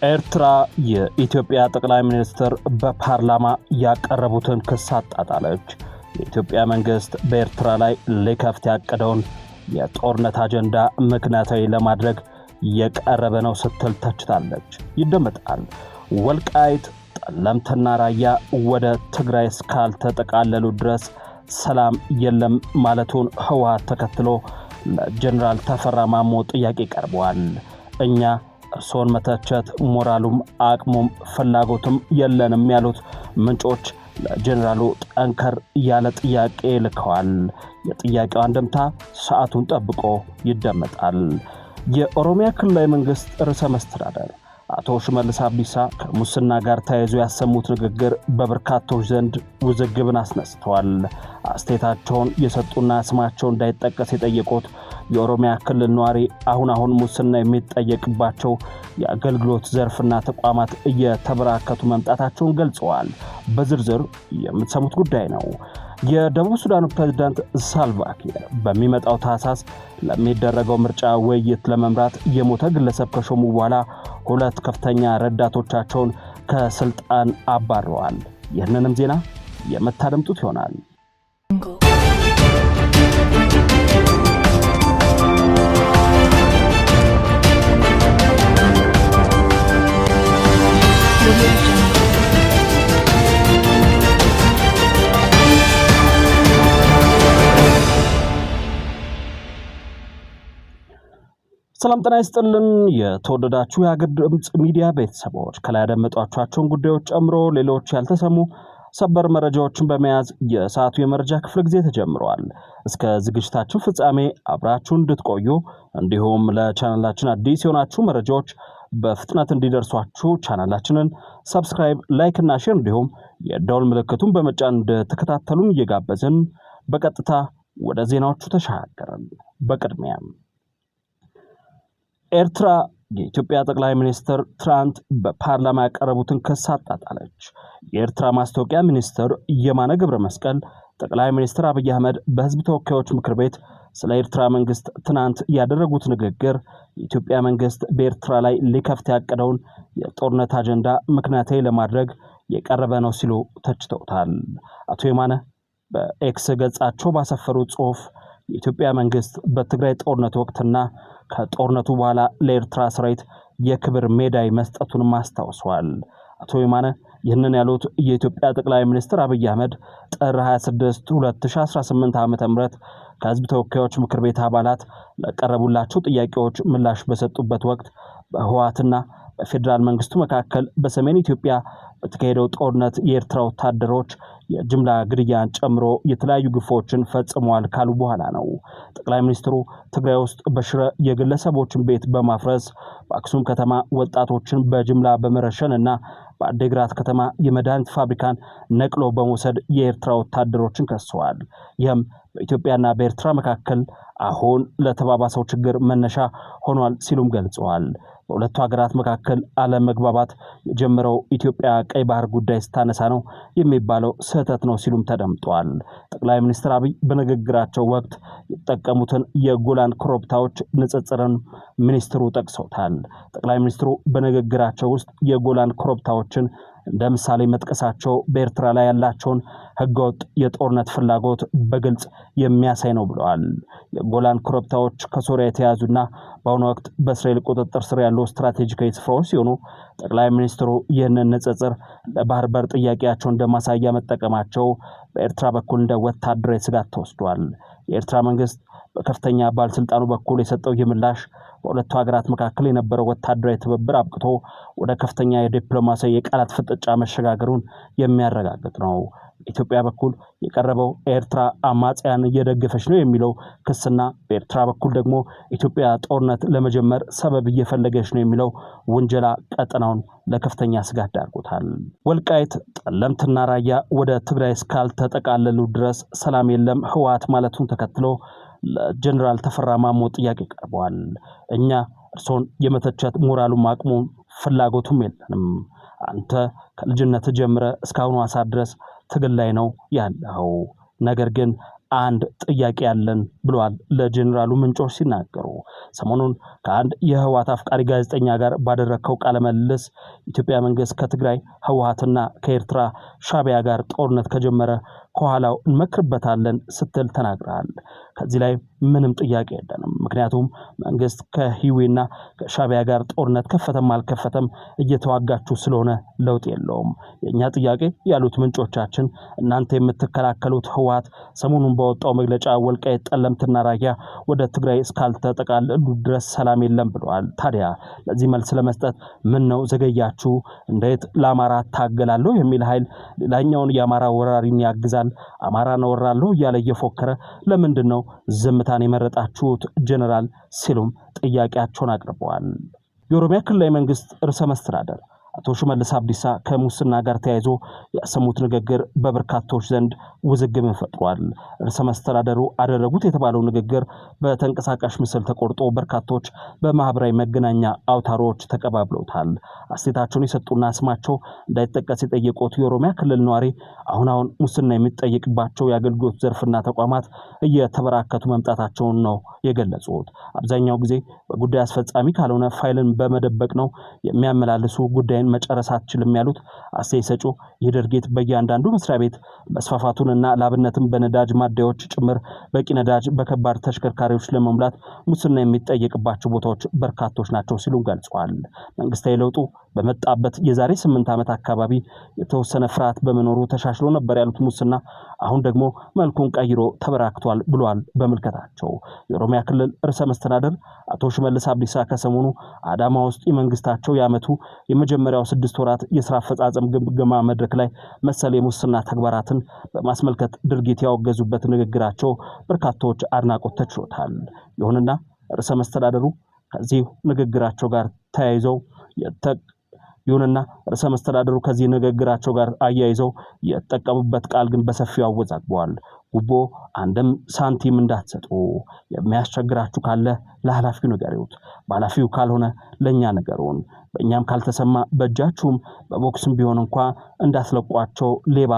ኤርትራ የኢትዮጵያ ጠቅላይ ሚኒስትር በፓርላማ ያቀረቡትን ክስ አጣጣለች። የኢትዮጵያ መንግስት በኤርትራ ላይ ሊከፍት ያቀደውን የጦርነት አጀንዳ ምክንያታዊ ለማድረግ የቀረበ ነው ስትል ተችታለች። ይደመጣል። ወልቃይት፣ ጠለምትና ራያ ወደ ትግራይ እስካልተጠቃለሉ ድረስ ሰላም የለም ማለቱን ህወሓት ተከትሎ ለጀነራል ተፈራ ማሞ ጥያቄ ቀርበዋል። እኛ እርሶን መተቸት ሞራሉም አቅሙም ፍላጎትም የለንም ያሉት ምንጮች ለጀነራሉ ጠንከር ያለ ጥያቄ ልከዋል። የጥያቄው አንድምታ ሰዓቱን ጠብቆ ይደመጣል። የኦሮሚያ ክልላዊ መንግስት ርዕሰ መስተዳድር አቶ ሽመልስ አብዲሳ ከሙስና ጋር ተያይዞ ያሰሙት ንግግር በበርካቶች ዘንድ ውዝግብን አስነስተዋል። አስተያየታቸውን የሰጡና ስማቸው እንዳይጠቀስ የጠየቁት የኦሮሚያ ክልል ነዋሪ አሁን ሙስና የሚጠየቅባቸው የአገልግሎት ዘርፍና ተቋማት እየተበራከቱ መምጣታቸውን ገልጸዋል። በዝርዝር የምትሰሙት ጉዳይ ነው። የደቡብ ሱዳን ፕሬዝዳንት ሳልቫ ኪር በሚመጣው ታህሳስ ለሚደረገው ምርጫ ውይይት ለመምራት የሞተ ግለሰብ ከሾሙ በኋላ ሁለት ከፍተኛ ረዳቶቻቸውን ከስልጣን አባረዋል። ይህንንም ዜና የምታደምጡት ይሆናል። ሰላም ጤና ይስጥልን። የተወደዳችሁ የሀገር ድምጽ ሚዲያ ቤተሰቦች ከላይ ያደመጣችኋቸውን ጉዳዮች ጨምሮ ሌሎች ያልተሰሙ ሰበር መረጃዎችን በመያዝ የሰዓቱ የመረጃ ክፍለ ጊዜ ተጀምሯል። እስከ ዝግጅታችን ፍጻሜ አብራችሁን እንድትቆዩ እንዲሁም ለቻናላችን አዲስ የሆናችሁ መረጃዎች በፍጥነት እንዲደርሷችሁ ቻናላችንን ሰብስክራይብ፣ ላይክ እና ሼር እንዲሁም የደወል ምልክቱን በመጫን እንድትከታተሉን እየጋበዝን በቀጥታ ወደ ዜናዎቹ ተሻገርን። በቅድሚያም ኤርትራ የኢትዮጵያ ጠቅላይ ሚኒስትር ትናንት በፓርላማ ያቀረቡትን ክስ አጣጣለች። የኤርትራ ማስታወቂያ ሚኒስትር የማነ ገብረ መስቀል ጠቅላይ ሚኒስትር አብይ አህመድ በህዝብ ተወካዮች ምክር ቤት ስለ ኤርትራ መንግስት ትናንት ያደረጉት ንግግር የኢትዮጵያ መንግስት በኤርትራ ላይ ሊከፍት ያቀደውን የጦርነት አጀንዳ ምክንያታዊ ለማድረግ የቀረበ ነው ሲሉ ተችተውታል። አቶ የማነ በኤክስ ገጻቸው ባሰፈሩት ጽሑፍ የኢትዮጵያ መንግስት በትግራይ ጦርነት ወቅትና ከጦርነቱ በኋላ ለኤርትራ ሰራዊት የክብር ሜዳይ መስጠቱን ማስታወሷል። አቶ የማነ ይህንን ያሉት የኢትዮጵያ ጠቅላይ ሚኒስትር አብይ አህመድ ጥር 26 2018 ዓ.ም ከህዝብ ተወካዮች ምክር ቤት አባላት ለቀረቡላቸው ጥያቄዎች ምላሽ በሰጡበት ወቅት በህወሓትና በፌደራል መንግስቱ መካከል በሰሜን ኢትዮጵያ በተካሄደው ጦርነት የኤርትራ ወታደሮች የጅምላ ግድያን ጨምሮ የተለያዩ ግፎችን ፈጽመዋል ካሉ በኋላ ነው። ጠቅላይ ሚኒስትሩ ትግራይ ውስጥ በሽረ የግለሰቦችን ቤት በማፍረስ በአክሱም ከተማ ወጣቶችን በጅምላ በመረሸንና በአዴግራት ከተማ የመድኃኒት ፋብሪካን ነቅሎ በመውሰድ የኤርትራ ወታደሮችን ከሰዋል። ይህም በኢትዮጵያና በኤርትራ መካከል አሁን ለተባባሰው ችግር መነሻ ሆኗል ሲሉም ገልጸዋል። በሁለቱ ሀገራት መካከል አለመግባባት የጀመረው ኢትዮጵያ ቀይ ባህር ጉዳይ ስታነሳ ነው የሚባለው ስህተት ነው ሲሉም ተደምጧል። ጠቅላይ ሚኒስትር አብይ በንግግራቸው ወቅት የተጠቀሙትን የጎላን ኮረብታዎች ንጽጽርን ሚኒስትሩ ጠቅሰውታል። ጠቅላይ ሚኒስትሩ በንግግራቸው ውስጥ የጎላን ኮረብታዎችን እንደ ምሳሌ መጥቀሳቸው በኤርትራ ላይ ያላቸውን ህገወጥ የጦርነት ፍላጎት በግልጽ የሚያሳይ ነው ብለዋል። የጎላን ኮረብታዎች ከሶሪያ የተያዙና በአሁኑ ወቅት በእስራኤል ቁጥጥር ስር ያሉ ስትራቴጂካዊ ስፍራዎች ሲሆኑ ጠቅላይ ሚኒስትሩ ይህንን ንጽጽር ለባህር በር ጥያቄያቸው እንደማሳያ መጠቀማቸው በኤርትራ በኩል እንደ ወታደራዊ ስጋት ተወስዷል። የኤርትራ መንግስት በከፍተኛ ባለስልጣኑ በኩል የሰጠው ምላሽ በሁለቱ ሀገራት መካከል የነበረው ወታደራዊ ትብብር አብቅቶ ወደ ከፍተኛ የዲፕሎማሲያዊ የቃላት ፍጥጫ መሸጋገሩን የሚያረጋግጥ ነው። በኢትዮጵያ በኩል የቀረበው ኤርትራ አማጽያን እየደገፈች ነው የሚለው ክስና በኤርትራ በኩል ደግሞ ኢትዮጵያ ጦርነት ለመጀመር ሰበብ እየፈለገች ነው የሚለው ውንጀላ ቀጠናውን ለከፍተኛ ስጋት ዳርጎታል። ወልቃይት፣ ጠለምትና ራያ ወደ ትግራይ እስካልተጠቃለሉ ድረስ ሰላም የለም ህወሓት ማለቱን ተከትሎ ለጀነራል ተፈራ ማሞ ጥያቄ ቀርበዋል። እኛ እርሶን የመተቸት ሞራሉም አቅሙም ፍላጎቱም የለንም። አንተ ከልጅነት ጀምረ እስካሁኑ ሰዓት ድረስ ትግል ላይ ነው ያለው። ነገር ግን አንድ ጥያቄ ያለን ብለዋል ለጄኔራሉ ምንጮች ሲናገሩ። ሰሞኑን ከአንድ የህወሓት አፍቃሪ ጋዜጠኛ ጋር ባደረከው ቃለ መልስ ኢትዮጵያ መንግስት ከትግራይ ህወሓትና ከኤርትራ ሻዕቢያ ጋር ጦርነት ከጀመረ ከኋላው እንመክርበታለን ስትል ተናግረሃል። ከዚህ ላይ ምንም ጥያቄ የለንም። ምክንያቱም መንግስት ከሂዊና ከሻዕቢያ ጋር ጦርነት ከፈተም አልከፈተም እየተዋጋችሁ ስለሆነ ለውጥ የለውም። የኛ ጥያቄ ያሉት ምንጮቻችን እናንተ የምትከላከሉት ህወሓት ሰሞኑን በወጣው መግለጫ ወልቃይት፣ ጠለምትና ራያ ወደ ትግራይ እስካልተጠቃለሉ ድረስ ሰላም የለም ብለዋል። ታዲያ ለዚህ መልስ ለመስጠት ምን ነው ዘገያችሁ? እንዴት ለአማራ ታገላለሁ የሚል ኃይል ሌላኛውን የአማራ ወራሪን ያግዛል? አማራን እወራለሁ እያለ እየፎከረ ለምንድን ነው ዝምታን የመረጣችሁት ጄኔራል ሲሉም ጥያቄያቸውን አቅርበዋል። የኦሮሚያ ክልላዊ መንግስት ርዕሰ መስተዳድር አቶ ሽመልስ አብዲሳ ከሙስና ጋር ተያይዞ ያሰሙት ንግግር በበርካቶች ዘንድ ውዝግብ ፈጥሯል። ርዕሰ መስተዳድሩ አደረጉት የተባለው ንግግር በተንቀሳቃሽ ምስል ተቆርጦ በርካቶች በማህበራዊ መገናኛ አውታሮች ተቀባብለውታል። አስተያየታቸውን የሰጡና ስማቸው እንዳይጠቀስ የጠየቁት የኦሮሚያ ክልል ነዋሪ አሁን ሙስና የሚጠየቅባቸው የአገልግሎት ዘርፍና ተቋማት እየተበራከቱ መምጣታቸውን ነው የገለጹት። አብዛኛው ጊዜ በጉዳይ አስፈጻሚ ካልሆነ ፋይልን በመደበቅ ነው የሚያመላልሱ ጉዳይ መጨረስ አትችልም ያሉት አስተያየት ሰጪው ይህ ድርጊት በእያንዳንዱ መስሪያ ቤት መስፋፋቱንና ለአብነትም በነዳጅ ማደያዎች ጭምር በቂ ነዳጅ በከባድ ተሽከርካሪዎች ለመሙላት ሙስና የሚጠየቅባቸው ቦታዎች በርካቶች ናቸው ሲሉ ገልጸዋል። መንግስታዊ ለውጡ በመጣበት የዛሬ 8 ዓመት አካባቢ የተወሰነ ፍርሃት በመኖሩ ተሻሽሎ ነበር ያሉት ሙስና አሁን ደግሞ መልኩን ቀይሮ ተበራክቷል ብሏል። በመልከታቸው የኦሮሚያ ክልል ርዕሰ መስተዳድር አቶ ሽመልስ አብዲሳ ከሰሞኑ አዳማ ውስጥ የመንግስታቸው የዓመቱ የመጀመሪያው 6 ወራት የሥራ አፈጻጸም ግምገማ መድረክ ላይ መሰል የሙስና ተግባራትን በማስመልከት ድርጊት ያወገዙበት ንግግራቸው በርካቶች አድናቆት ተችሮታል። ይሁንና ርዕሰ መስተዳድሩ ከዚህ ንግግራቸው ጋር አያይዘው የተጠቀሙበት ቃል ግን በሰፊው አወዛግቧል። ጉቦ አንድም ሳንቲም እንዳትሰጡ፣ የሚያስቸግራችሁ ካለ ለኃላፊው ንገሩት፣ ባላፊው ካልሆነ ለኛ ነገሩን፣ በእኛም ካልተሰማ በእጃችሁም በቦክስም ቢሆን እንኳን እንዳትለቋቸው፣ ሌባ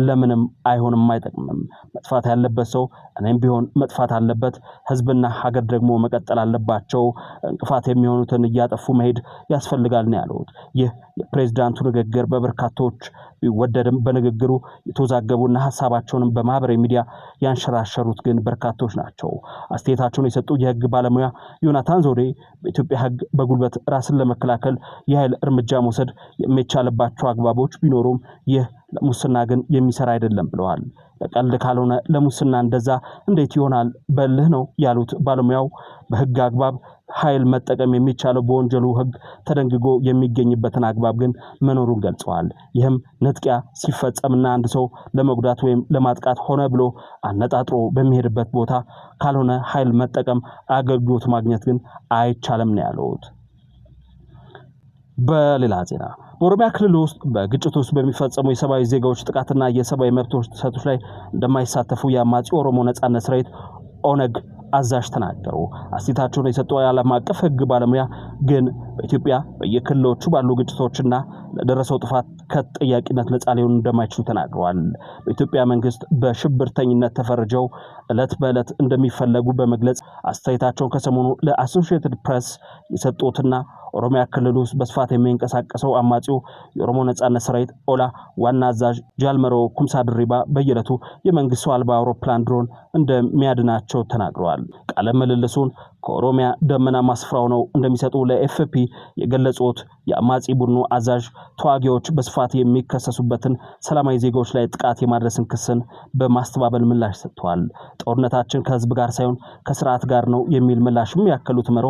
ለምንም አይሆንም አይጠቅምም። መጥፋት ያለበት ሰው እኔም ቢሆን መጥፋት አለበት፣ ህዝብና ሀገር ደግሞ መቀጠል አለባቸው። እንቅፋት የሚሆኑትን እያጠፉ መሄድ ያስፈልጋል ነው ያሉት። ይህ የፕሬዝዳንቱ ንግግር በበርካቶች ቢወደድም በንግግሩ የተወዛገቡና ሐሳባቸውን በማህበራዊ ሚዲያ ያንሸራሸሩት ግን በርካቶች ናቸው። አስተያየታቸውን የሰጡ የህግ ባለሙያ ዮናታን ዞዴ በኢትዮጵያ ህግ በጉልበት ራስን ለመከላከል የኃይል እርምጃ መውሰድ የሚቻልባቸው አግባቦች ቢኖሩም ይህ ለሙስና ግን የሚሰራ አይደለም ብለዋል። ለቀልድ ካልሆነ ለሙስና እንደዛ እንዴት ይሆናል በልህ ነው ያሉት ባለሙያው በህግ አግባብ ኃይል መጠቀም የሚቻለው በወንጀሉ ህግ ተደንግጎ የሚገኝበትን አግባብ ግን መኖሩን ገልጸዋል። ይህም ንጥቂያ ሲፈጸምና አንድ ሰው ለመጉዳት ወይም ለማጥቃት ሆነ ብሎ አነጣጥሮ በሚሄድበት ቦታ ካልሆነ ኃይል መጠቀም አገልግሎት ማግኘት ግን አይቻልም ነው ያሉት። በሌላ ዜና በኦሮሚያ ክልል ውስጥ በግጭት ውስጥ በሚፈጸሙ የሰብአዊ ዜጋዎች ጥቃትና የሰብአዊ መብቶች ጥሰቶች ላይ እንደማይሳተፉ የአማጺ ኦሮሞ ነጻነት ሰራዊት ኦነግ አዛዥ ተናገሩ። አስተያየታቸውን የሰጡ የዓለም አቀፍ ህግ ባለሙያ ግን በኢትዮጵያ በየክልሎቹ ባሉ ግጭቶችና ለደረሰው ጥፋት ከተጠያቂነት ነፃ ሊሆኑ እንደማይችሉ ተናግረዋል። በኢትዮጵያ መንግስት በሽብርተኝነት ተፈርጀው ዕለት በዕለት እንደሚፈለጉ በመግለጽ አስተያየታቸውን ከሰሞኑ ለአሶሺየትድ ፕሬስ የሰጡትና ኦሮሚያ ክልል ውስጥ በስፋት የሚንቀሳቀሰው አማጺው የኦሮሞ ነጻነት ሰራዊት ኦላ ዋና አዛዥ ጃልመሮ ኩምሳ ድሪባ በየዕለቱ የመንግስቱ አልባ አውሮፕላን ድሮን እንደሚያድናቸው ተናግረዋል። ቃለ ምልልሱን ከኦሮሚያ ደመናማ ስፍራው ነው እንደሚሰጡ ለኤፍፒ የገለጹት የአማጺ ቡድኑ አዛዥ ተዋጊዎች በስፋት የሚከሰሱበትን ሰላማዊ ዜጎች ላይ ጥቃት የማድረስን ክስን በማስተባበል ምላሽ ሰጥተዋል። ጦርነታችን ከህዝብ ጋር ሳይሆን ከስርዓት ጋር ነው የሚል ምላሽም ያከሉት መሮ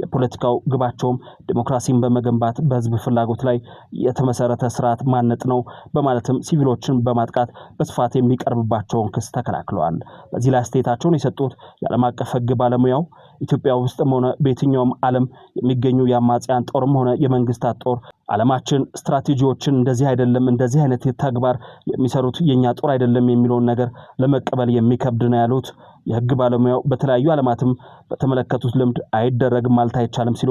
የፖለቲካው ግባቸውም ዲሞክራሲን በመገንባት በህዝብ ፍላጎት ላይ የተመሰረተ ስርዓት ማነጽ ነው በማለትም ሲቪሎችን በማጥቃት በስፋት የሚቀርብባቸውን ክስ ተከላክለዋል። በዚህ ላይ አስተያየታቸውን የሰጡት የዓለም አቀፍ ህግ ባለሙያው ኢትዮጵያ ውስጥም ሆነ በየትኛውም ዓለም የሚገኙ የአማጽያን ጦርም ሆነ የመንግስታት ጦር ዓለማችን ስትራቴጂዎችን እንደዚህ አይደለም እንደዚህ አይነት ተግባር የሚሰሩት የኛ ጦር አይደለም የሚለውን ነገር ለመቀበል የሚከብድ ነው ያሉት የህግ ባለሙያው በተለያዩ ዓለማትም በተመለከቱት ልምድ አይደረግም ማለት አይቻልም ሲሉ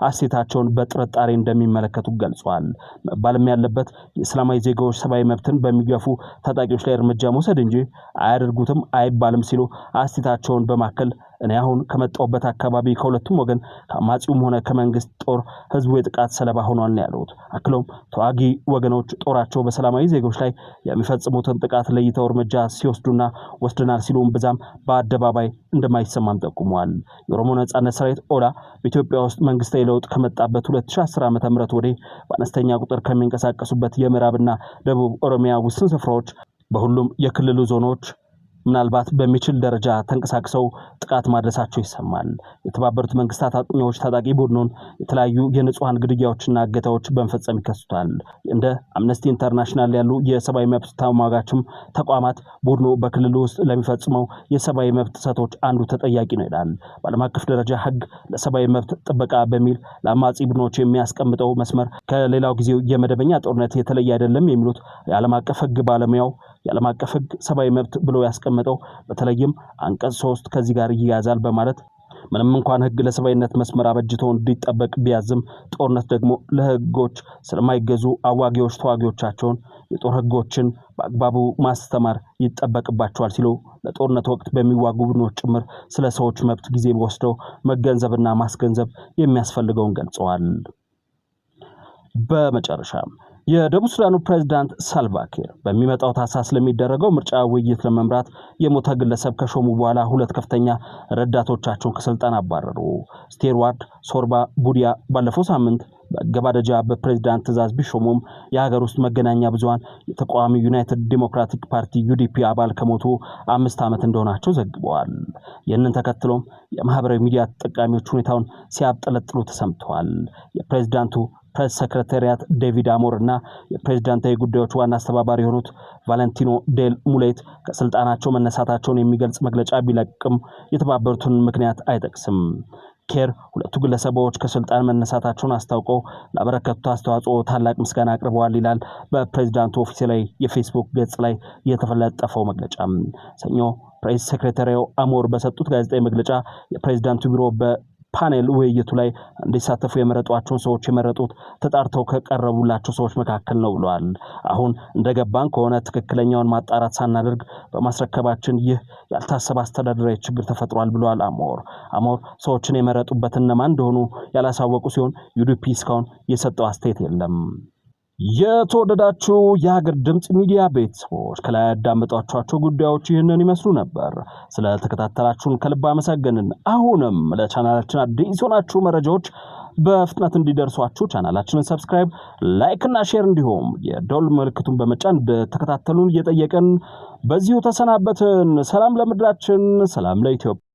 አስተያየታቸውን በጥርጣሬ እንደሚመለከቱ ገልጸዋል። መባልም ያለበት የእስላማዊ ዜጋዎች ሰብአዊ መብትን በሚገፉ ታጣቂዎች ላይ እርምጃ መውሰድ እንጂ አያደርጉትም አይባልም ሲሉ አስተያየታቸውን በማከል እኔ አሁን ከመጣሁበት አካባቢ ከሁለቱም ወገን ከአማጺውም ሆነ ከመንግስት ጦር ህዝቡ የጥቃት ሰለባ ሆኗል ያሉት አክለውም ተዋጊ ወገኖች ጦራቸው በሰላማዊ ዜጎች ላይ የሚፈጽሙትን ጥቃት ለይተው እርምጃ ሲወስዱና ወስደናል ሲሉም ብዛም በአደባባይ እንደማይሰማም ጠቁመዋል። የኦሮሞ ነጻነት ሰራዊት ኦላ በኢትዮጵያ ውስጥ መንግስታዊ ለውጥ ከመጣበት 2010 ዓ.ም ወዲህ በአነስተኛ ቁጥር ከሚንቀሳቀሱበት የምዕራብና ደቡብ ኦሮሚያ ውስን ስፍራዎች በሁሉም የክልሉ ዞኖች ምናልባት በሚችል ደረጃ ተንቀሳቅሰው ጥቃት ማድረሳቸው ይሰማል። የተባበሩት መንግስታት አጥኚዎች ታጣቂ ቡድኑን የተለያዩ የንጹሃን ግድያዎችና እገታዎች በመፈጸም ይከሱታል። እንደ አምነስቲ ኢንተርናሽናል ያሉ የሰብአዊ መብት ተሟጋችም ተቋማት ቡድኑ በክልሉ ውስጥ ለሚፈጽመው የሰብአዊ መብት ጥሰቶች አንዱ ተጠያቂ ነው ይላል። በዓለም አቀፍ ደረጃ ህግ ለሰብአዊ መብት ጥበቃ በሚል ለአማጺ ቡድኖች የሚያስቀምጠው መስመር ከሌላው ጊዜው የመደበኛ ጦርነት የተለየ አይደለም የሚሉት የዓለም አቀፍ ህግ ባለሙያው የዓለም አቀፍ ህግ ሰብአዊ መብት ብሎ ያስቀመጠው በተለይም አንቀጽ 3 ከዚህ ጋር ይያዛል በማለት ምንም እንኳን ህግ ለሰብአዊነት መስመር አበጅቶ እንዲጠበቅ ቢያዝም ጦርነት ደግሞ ለህጎች ስለማይገዙ አዋጊዎች ተዋጊዎቻቸውን የጦር ህጎችን በአግባቡ ማስተማር ይጠበቅባቸዋል ሲሉ ለጦርነት ወቅት በሚዋጉ ቡድኖች ጭምር ስለ ሰዎች መብት ጊዜ ወስደው መገንዘብና ማስገንዘብ የሚያስፈልገውን ገልጸዋል። በመጨረሻም የደቡብ ሱዳኑ ፕሬዝዳንት ሳልቫኪር በሚመጣው ታህሳስ ለሚደረገው ምርጫ ውይይት ለመምራት የሞተ ግለሰብ ከሾሙ በኋላ ሁለት ከፍተኛ ረዳቶቻቸውን ከስልጣን አባረሩ። ስቴርዋርድ ሶርባ ቡዲያ ባለፈው ሳምንት በገባደጃ በፕሬዝዳንት ትዕዛዝ ቢሾሙም የሀገር ውስጥ መገናኛ ብዙሃን የተቃዋሚ ዩናይትድ ዲሞክራቲክ ፓርቲ ዩዲፒ አባል ከሞቱ 5 ዓመት እንደሆናቸው ዘግበዋል። ይህንን ተከትሎም የማህበራዊ ሚዲያ ተጠቃሚዎች ሁኔታውን ሲያብጠለጥሉ ተሰምተዋል። የፕሬዝዳንቱ ፕሬስ ሴክሬታሪያት ዴቪድ አሞር እና የፕሬዝዳንታዊ ጉዳዮች ዋና አስተባባሪ የሆኑት ቫለንቲኖ ዴል ሙሌት ከስልጣናቸው መነሳታቸውን የሚገልጽ መግለጫ ቢለቅም የተባበሩትን ምክንያት አይጠቅስም። ኬር ሁለቱ ግለሰቦች ከስልጣን መነሳታቸውን አስታውቀው ላበረከቱት አስተዋጽኦ ታላቅ ምስጋና አቅርበዋል ይላል በፕሬዝዳንቱ ኦፊሴላዊ የፌስቡክ ገጽ ላይ የተለጠፈው መግለጫ። ሰኞ ፕሬስ ሴክሬታሪው አሞር በሰጡት ጋዜጣዊ መግለጫ የፕሬዝዳንቱ ቢሮ ፓኔል ውይይቱ ላይ እንዲሳተፉ የመረጧቸውን ሰዎች የመረጡት ተጣርተው ከቀረቡላቸው ሰዎች መካከል ነው ብለዋል። አሁን እንደገባን ከሆነ ትክክለኛውን ማጣራት ሳናደርግ በማስረከባችን ይህ ያልታሰበ አስተዳደራዊ ችግር ተፈጥሯል ብለዋል አሞር ሰዎችን የመረጡበት እነማን እንደሆኑ ያላሳወቁ ሲሆን ዩዲፒ እስካሁን የሰጠው አስተያየት የለም። የተወደዳችሁ የሀገር ድምጽ ሚዲያ ቤተሰቦች ከላይ ያዳመጣችኋቸው ጉዳዮች ይህንን ይመስሉ ነበር። ስለተከታተላችሁን ከልብ አመሰግንን። አሁንም ለቻናላችን አዲስ ሆናችሁ መረጃዎች በፍጥነት እንዲደርሷችሁ ቻናላችንን ሰብስክራይብ፣ ላይክ እና ሼር እንዲሁም የደወል ምልክቱን በመጫን እንድትከታተሉን እየጠየቅን በዚሁ ተሰናበትን። ሰላም ለምድራችን፣ ሰላም ለኢትዮጵያ።